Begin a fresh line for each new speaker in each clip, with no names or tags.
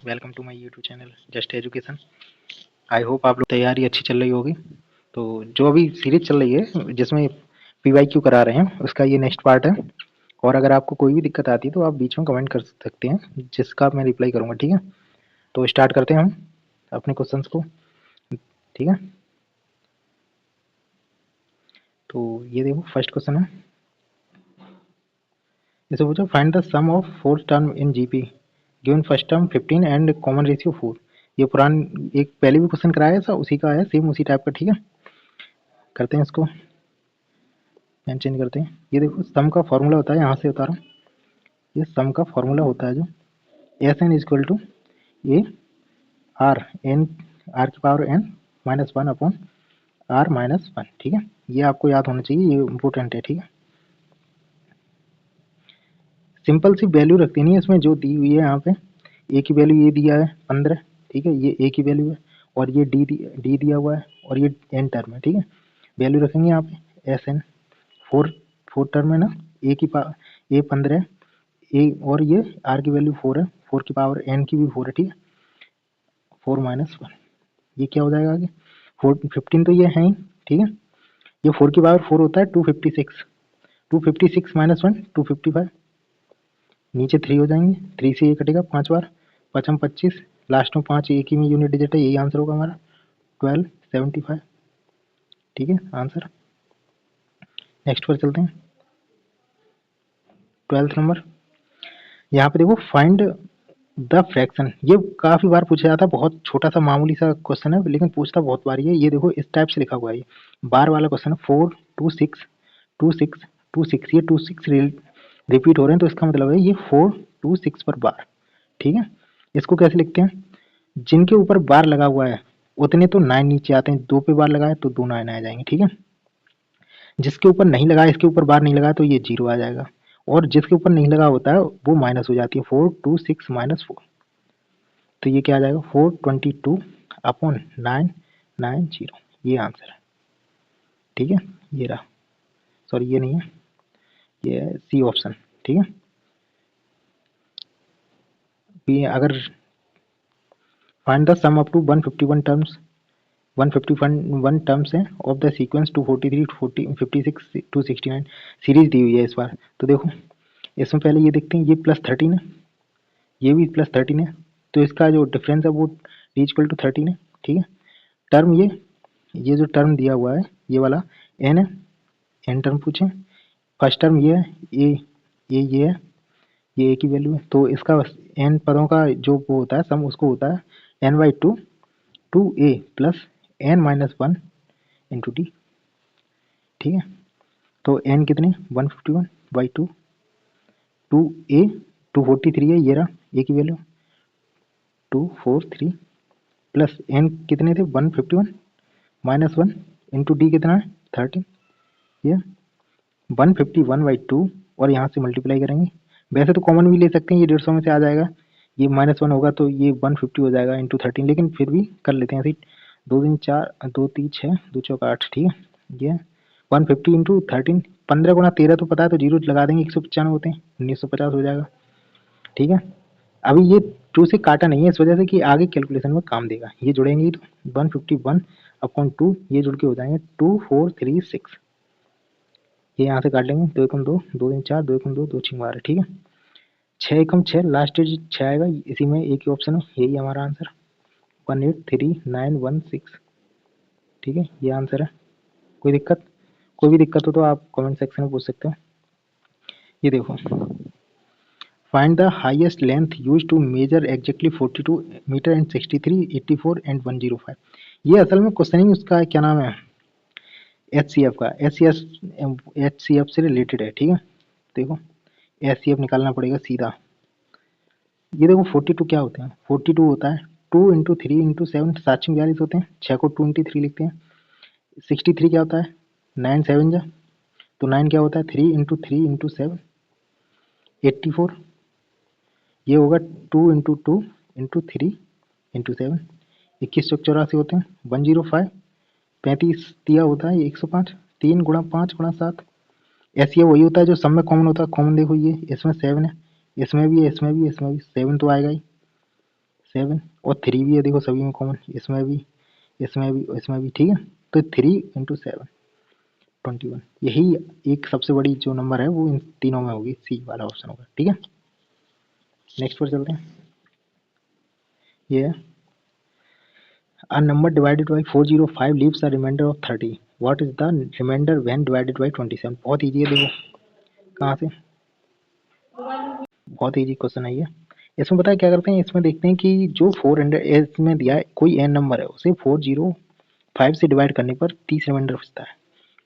Welcome to my YouTube channel just education. I hope आप लोग तैयारी अच्छी चल रही होगी। तो जो अभी सीरीज चल रही है जिसमें PYQ करा रहे हैं उसका ये नेक्स्ट पार्ट है। और अगर आपको कोई भी दिक्कत आती है तो आप बीच में कमेंट कर सकते हैं, जिसका मैं रिप्लाई करूँगा। ठीक है, तो स्टार्ट करते हैं हम अपने क्वेश्चंस को। ठीक है, तो ये देखो फर्स्ट क्वेश्चन है। इसे पूछो find the sum of 4 term in GP given first term 15 and common ratio 4। ये पुराना एक पहले भी क्वेश्चन कराया था, उसी का है, सेम उसी टाइप का। ठीक है, करते हैं इसको, पेन चेंज करते हैं। ये देखो सम का फॉर्मूला होता है, यहाँ से बता रहा हूँ। ये सम का फॉर्मूला होता है जो S N is equal to A R N R की power N minus one upon R minus one. ठीक है, ये आपको याद होना चाहिए, ये इम्पोर्टेंट है। ठीक है, सिंपल सी वैल्यू रख देनी है इसमें जो दी हुई है। यहाँ पे ए की वैल्यू ये दिया है 15। ठीक है, ये ए की वैल्यू है और ये डी दिया हुआ है और ये एन टर्म है। ठीक है, वैल्यू रखेंगे यहाँ पे एस एन। फोर टर्म है ना, ए की पावर ए 15 है, ए और ये आर की वैल्यू 4 है, 4 की पावर एन की भी 4 है। ठीक है, 4 माइनस वन, ये क्या हो जाएगा आगे 15 तो ये है ही। ठीक है, ये 4 की पावर 4 होता है 256, 256 माइनस वन 255, नीचे 3 हो जाएंगे, 3 से ये कटेगा 5 बार, 5 हम 25, लास्ट में 5 एक ही में यूनिट डिजिट है, यही आंसर होगा हमारा 1275। ठीक है आंसर। नेक्स्ट पर चलते हैं, 12th नंबर। यहाँ पे देखो फाइंड द फ्रैक्शन। ये काफी बार पूछा जाता है, बहुत छोटा सा मामूली सा क्वेश्चन है लेकिन पूछता बहुत बार है। ये देखो इस टाइप से लिखा हुआ है, ये बार वाला क्वेश्चन है। 4 2 6 2 6 2 6, ये 2 6 रिपीट हो रहे हैं, तो इसका मतलब है ये 4 2 6 पर बार। ठीक है, इसको कैसे लिखते हैं, जिनके ऊपर बार लगा हुआ है उतने तो 9 नीचे आते हैं, 2 पे बार लगाए तो 2 9 आ जाएंगे। ठीक है, जिसके ऊपर नहीं लगा, इसके ऊपर बार नहीं लगा तो ये 0 आ जाएगा, और जिसके ऊपर नहीं लगा होता है वो माइनस हो जाती है, 4 2 6 माइनस 4। तो ये क्या आ जाएगा 422 अपॉन 990, ये आंसर है। ठीक है, ये रहा, सॉरी ये नहीं है, ये है सी ऑप्शन। ठीक है, बी अगर find the sum up to 151 terms, 151 terms है ऑफ द सीक्वेंस 243 56 269, सीरीज दी हुई है इस बार। तो देखो इसमें पहले ये देखते हैं, ये +13 है, ये भी +13 है, तो इसका जो डिफरेंस है वो इक्वल टू 13 है। ठीक है, टर्म ये जो टर्म दिया हुआ है ये वाला एन है, एन टर्म पूछे। फर्स्ट टर्म ये है, ये है, ये ए की वैल्यू है, तो इसका एन पदों का जो वो होता है सम, उसको होता है n/2 2a plus n minus one into D. ठीक है, तो n कितने 151/2, 2a 243 है, ये रहा ए की वैल्यू 243 प्लस n कितने थे 151 माइनस वन इंटू डी कितना है 13, ये 151/2 और यहाँ से मल्टीप्लाई करेंगे। वैसे तो कॉमन भी ले सकते हैं, ये 150 में से आ जाएगा, ये -1 होगा तो ये 150 हो जाएगा इंटू 13, लेकिन फिर भी कर लेते हैं ऐसे। 2 3 4 2 3 6 2 चौक 8। ठीक है, ये 150 इंटू 13, 15 गुणा 13 तो पता है, तो जीरो लगा देंगे, 195 होते हैं, 1950 हो जाएगा। ठीक है, अभी ये 2 से काटा नहीं है इस वजह से कि आगे कैलकुलेशन में काम देगा, ये जुड़ेंगे तो 151/2 ये जुड़ के हो जाएंगे 2436, ये यहाँ से काट लेंगे, 2 एकम 2 2 3 4 2 एकम 2 2 6 12। ठीक है, 6 एकम 6 लास्ट डिजिट 6 आएगा, इसी में एक ही ऑप्शन है, यही हमारा आंसर 183916। ठीक है, ये आंसर है। कोई दिक्कत, कोई भी दिक्कत हो तो आप कमेंट सेक्शन में पूछ सकते हो। ये देखो find the highest length use to measure exactly 42 metre and 63 84 and 105। ये असल में क्वेश्चन ही उसका क्या नाम है, HCF का, HCF से रिलेटेड है। ठीक है, देखो HCF निकालना पड़ेगा सीधा। ये देखो 42 क्या होते हैं, 42 होता है 2 इंटू 3 इंटू 7, 742 होते हैं, 6 को 2 इंटू 3 लिखते हैं। 63 क्या होता है 9 7 जा, तो 9 क्या होता है 3 इंटू 3 इंटू 7, 84, ये होगा 2 इंटू 2 इंटू 3 इंटू 7, 21 चौक 84 होते हैं, 105, 35 दिया होता है 105, 3 गुणा 5 गुणा 7। ऐसे ये वही होता है जो सब में कॉमन होता है, कॉमन देखो ये इसमें 7 है, इसमें भी है, इसमें भी, इसमें भी 7 तो आएगा ही, 7 और 3 भी है, देखो सभी में कॉमन, इसमें भी, इसमें भी, इसमें भी, ठीक है। तो 3 इंटू 7 21, यही एक सबसे बड़ी जो नंबर है वो इन तीनों में होगी, सी वाला ऑप्शन होगा, ठीक है। नेक्स्ट पर चलते हैं। ये है a number divided by 405 leaves a remainder of 30, what is the remainder when divided by 27? बहुत इजी है, देखो कहाँ से, बहुत इजी क्वेश्चन है ये। इसमें पता है क्या करते हैं, इसमें देखते हैं कि जो 400 इसमें दिया है, कोई एन नंबर है, उसे 405 से डिवाइड करने पर 30 रिमाइंडर बचता है।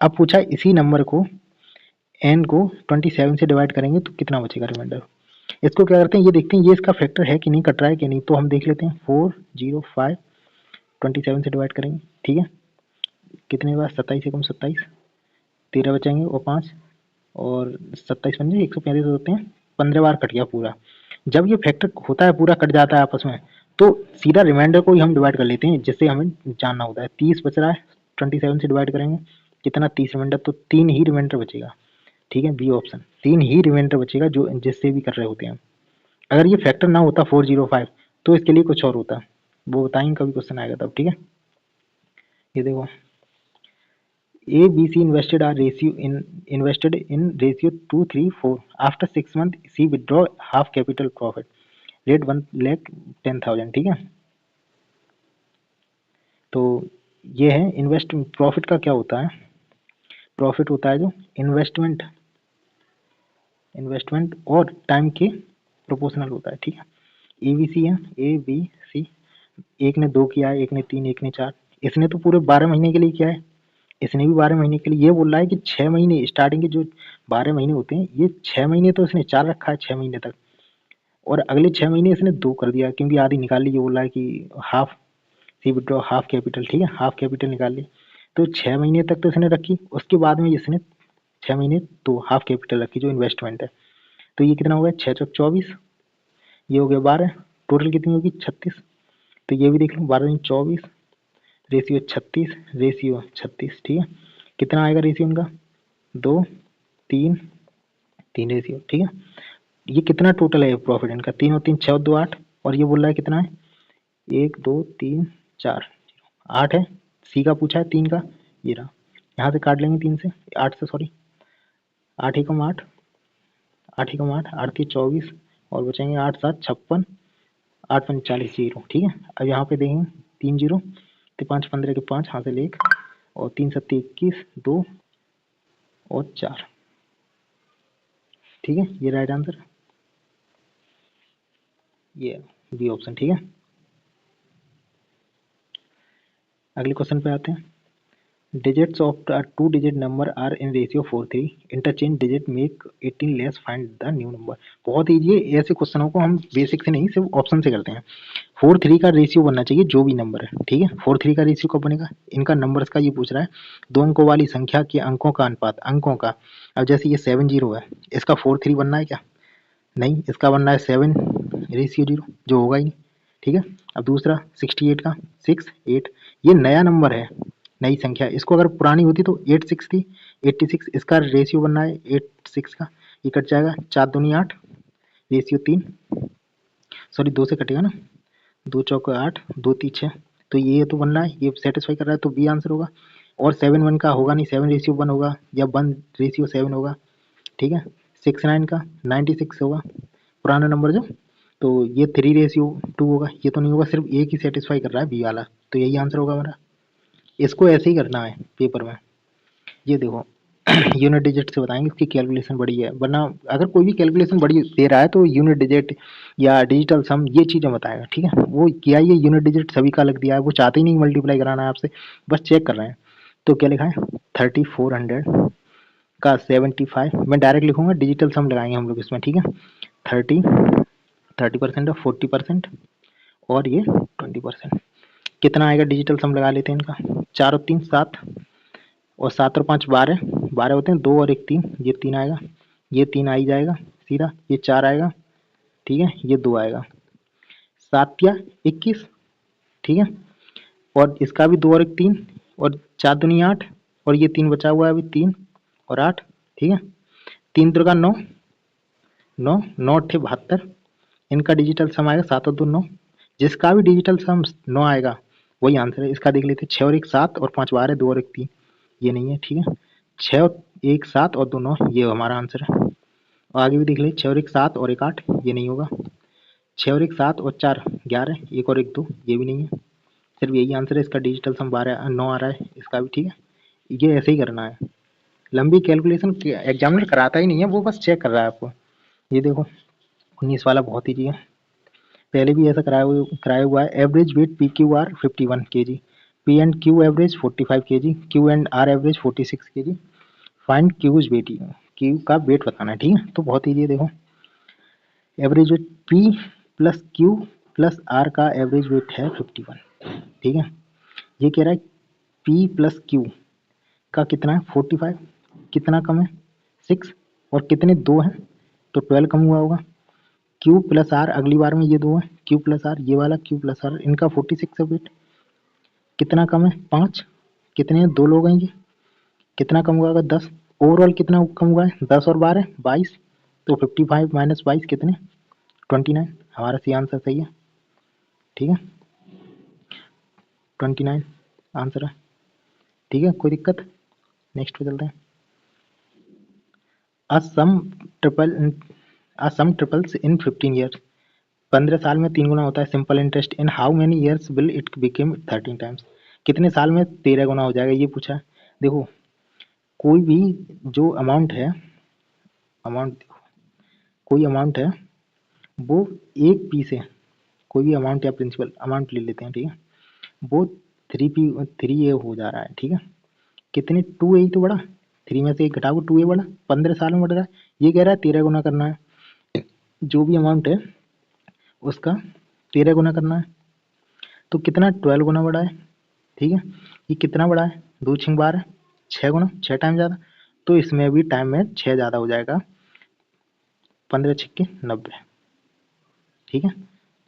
अब पूछा है इसी नंबर को एन को 27 से डिवाइड करेंगे तो कितना बचेगा रिमाइंडर। इसको क्या करते हैं, ये देखते हैं ये इसका फैक्टर है कि नहीं, कट रहा है कि नहीं। तो हम देख लेते हैं 405 27 से डिवाइड करेंगे, ठीक है। कितने के बाद 27 एकम 27, 13 बचेंगे और 5 और 27 बन जाए 135 होते हैं, 15 बार कट गया पूरा। जब ये फैक्टर होता है पूरा कट जाता है आपस में, तो सीधा रिमाइंडर को ही हम डिवाइड कर लेते हैं, जिससे हमें जानना होता है। 30 बच रहा है, 27 से डिवाइड करेंगे कितना, 30 रिमाइंडर, तो 3 ही रिमाइंडर बचेगा, ठीक है। बी ऑप्शन, 3 ही रिमाइंडर बचेगा जो जिससे भी कर रहे होते हैं। अगर ये फैक्टर ना होता 405 तो इसके लिए कुछ और होता, वो बताएंगे कभी क्वेश्चन आएगा तब, ठीक है। ये देखो A, B, C invested in ratio 2, 3, 4. After 6 months, C withdraw half capital profit. Rate 1,10,000, ठीक है। तो ये है इन्वेस्ट, प्रॉफिट का क्या होता है, प्रॉफिट होता है जो इन्वेस्टमेंट और टाइम के प्रोपोर्शनल होता है, ठीक है। ABC है, A, B, C, एक ने 2 किया है, एक ने 3, एक ने 4, इसने तो पूरे 12 महीने के लिए किया है, इसने भी 12 महीने के लिए। ये बोल रहा है कि 6 महीने स्टार्टिंग के जो 12 महीने होते हैं, ये 6 महीने तो इसने 4 रखा है 6 महीने तक, और अगले 6 महीने इसने 2 कर दिया क्योंकि आधी निकाल ली। ये बोल रहा है कि half C withdraw half capital, ठीक है, हाफ कैपिटल निकाल ली। तो 6 महीने तक तो इसने रखी, उसके बाद में इसने 6 महीने तो हाफ कैपिटल रखी जो इन्वेस्टमेंट है। तो ये कितना हो गया, 6 चौक 24, ये हो गया 12, टोटल कितनी होगी 36। तो ये भी देख लो, 12 24, रेशियो 36, रेशियो 36, ठीक है। कितना आएगा रेशियो इनका, 2 3 3 रेशियो, ठीक है। ये कितना टोटल है प्रॉफिट इनका, 3 और 3 6 और 2 8, और ये बोल रहा है कितना है 1 2 3 4 8 है। सी का पूछा है 3 का, ये रहा, यहाँ से काट लेंगे 3 से 8 से, सॉरी 8 एकम 8, 8 एकम 8, 8 की 24 और बचेंगे 8 7 56, 8 5 40 जीरो, ठीक है। अब यहाँ पे देखेंगे 3 जीरो, तो 5 15 के 5 हासिल 1 और 3 7 21 2 और 4, ठीक है। ये राइट आंसर, ये बी ऑप्शन, ठीक है। अगले क्वेश्चन पे आते हैं। Digits of a 2 digit number are in ratio 4:3, interchange digit make 18 less, find the new number. बहुत ईजी है, ऐसे क्वेश्चनों को हम बेसिक से नहीं सिर्फ ऑप्शन से करते हैं। 4:3 का रेशियो बनना चाहिए जो भी नंबर है, ठीक है। 4:3 का रेशियो कब बनेगा, इनका नंबर्स का ये पूछ रहा है, 2 अंकों वाली संख्या के अंकों का अनुपात, अंकों का। अब जैसे ये 7 0 है, इसका 4:3 बनना है क्या, नहीं, इसका बनना है 7:0 जो होगा ही नहीं, ठीक है। अब दूसरा 68 का 6 8, ये नया नंबर है, नई संख्या, इसको अगर पुरानी होती तो 86 थी, 86, इसका रेशियो बनना है 86 का, ये कट जाएगा, 4 दूनी 8, रेशियो 3, सॉरी 2 से कटेगा ना, 2 चौक 8, 2 3 6, तो ये तो बनना है, ये सेटिस्फाई कर रहा है, तो बी आंसर होगा। और 7 1 का होगा नहीं, 7:1 होगा या 1:7 होगा, ठीक है। 6 9 का 96 होगा पुराना नंबर जो, तो ये 3:2 होगा, ये तो नहीं होगा, सिर्फ एक ही सेटिस्फाई कर रहा है बी वाला, तो यही आंसर होगा हमारा। इसको ऐसे ही करना है पेपर में। ये देखो यूनिट डिजिट से बताएंगे, इसकी कैलकुलेशन बड़ी है, वरना अगर कोई भी कैलकुलेशन बड़ी दे रहा है तो यूनिट डिजिट या डिजिटल सम ये चीज़ें बताएगा, ठीक है। वो किया ही है, यूनिट डिजिट सभी का लग दिया है, वो चाहते ही नहीं मल्टीप्लाई कराना है आपसे, बस चेक कर रहे हैं। तो क्या लिखा है 3400 का 75, मैं डायरेक्ट लिखूंगा, डिजिटल सम लगाएंगे हम लोग इसमें, ठीक है। 30% और 40% और ये 20%, कितना आएगा डिजिटल सम लगा लेते हैं इनका, 4 और 3 7 और 7 और 5 12, 12 होते हैं, 2 और 1 3, ये 3 आएगा, ये 3 आ ही जाएगा सीधा, ये 4 आएगा, ठीक है, ये 2 आएगा, 7 या 21, ठीक है। और इसका भी 2 और 1 3 और 4 दूनी 8 और ये 3 बचा हुआ है अभी, 3 और 8, ठीक है। 3 दुर्गा 9, 9 9 8 72, इनका डिजिटल सम आएगा 7 और 2 9, जिसका भी डिजिटल सम 9 आएगा वही आंसर है। इसका देख लेते हैं, 6 और 1 7 और 5 12 2 और 1 3, ये नहीं है, ठीक है। 6 और 1 7 और 2 9, ये हमारा आंसर है। और आगे भी देख लीजिए, 6 और 1 7 और 1 8, ये नहीं होगा। 6 और 1 7 और 4 11, 1 और 1 2, ये भी नहीं है। सिर्फ यही आंसर है इसका, डिजिटल सम 12 9 आ रहा है इसका भी, ठीक है। ये ऐसे ही करना है, लंबी कैलकुलेशन एग्जामिनर कराता ही नहीं है, वो बस चेक कर रहा है आपको। ये देखो 19 वाला बहुत ईजी है, पहले भी ऐसा कराया हुआ है। Average weight P Q R 51 kg, P and Q average 45 kg, Q and R average 46 kg, find Q's weight, Q का वेट बताना है, ठीक है। तो बहुत ईजी है, देखो average weight P plus Q plus R का एवरेज वेट है 51, ठीक है। ये कह रहा है पी प्लस क्यू का कितना है 45, कितना कम है 6, और कितने 2 हैं तो 12 कम हुआ होगा। क्यू प्लस आर अगली बार में ये 2 है, क्यू प्लस आर, ये वाला क्यू प्लस आर, इनका 46 है वेट, कितना कम है 5, कितने 2 लोग हैं ये, कितना कम हुआ होगा 10, ओवरऑल कितना कम हुआ है 10 और 12 22, तो 55 माइनस 22 कितने 29, हमारा सी आंसर सही है, ठीक है। 29 आंसर है, ठीक है। कोई दिक्कत, नेक्स्ट पे चलते हैं। अ सम ट्रिपल अ सम ट्रिपल्स इन 15 ईयर्स, 15 साल में 3 गुना होता है simple interest, in how many years will it became 13 times, कितने साल में 13 गुना हो जाएगा, ये पूछा है। देखो कोई भी जो अमाउंट है, अमाउंट कोई अमाउंट है वो एक पी से, कोई भी अमाउंट या प्रिंसिपल अमाउंट ले लेते हैं, ठीक है। वो 3 ए हो जा रहा है, ठीक है। कितने 2 ए ही तो बढ़ा, 3 में से 1 घटाओ 2 ए बढ़ा, 15 साल में बढ़ रहा है। ये कह रहा है 13 गुना करना है, जो भी अमाउंट है उसका 13 गुना करना है। तो कितना 12 गुना बढ़ा है, ठीक है। ये कितना बढ़ा है 2 6 12, 6 गुना, 6 टाइम ज़्यादा, तो इसमें भी टाइम में 6 ज़्यादा हो जाएगा, 15 छक्के 90, ठीक है।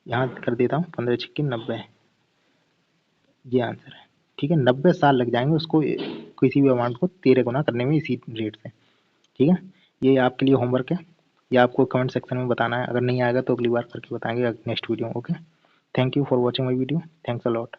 यहाँ कर देता हूँ 15 छक्के 90, ये आंसर है, ठीक है। 90 साल लग जाएंगे उसको किसी भी अमाउंट को 13 गुना करने में इसी रेट से, ठीक है। ये आपके लिए होमवर्क है, ये आपको कमेंट सेक्शन में बताना है, अगर नहीं आएगा तो अगली बार करके बताएंगे next video, okay. Thank you for watching my video, thanks a lot.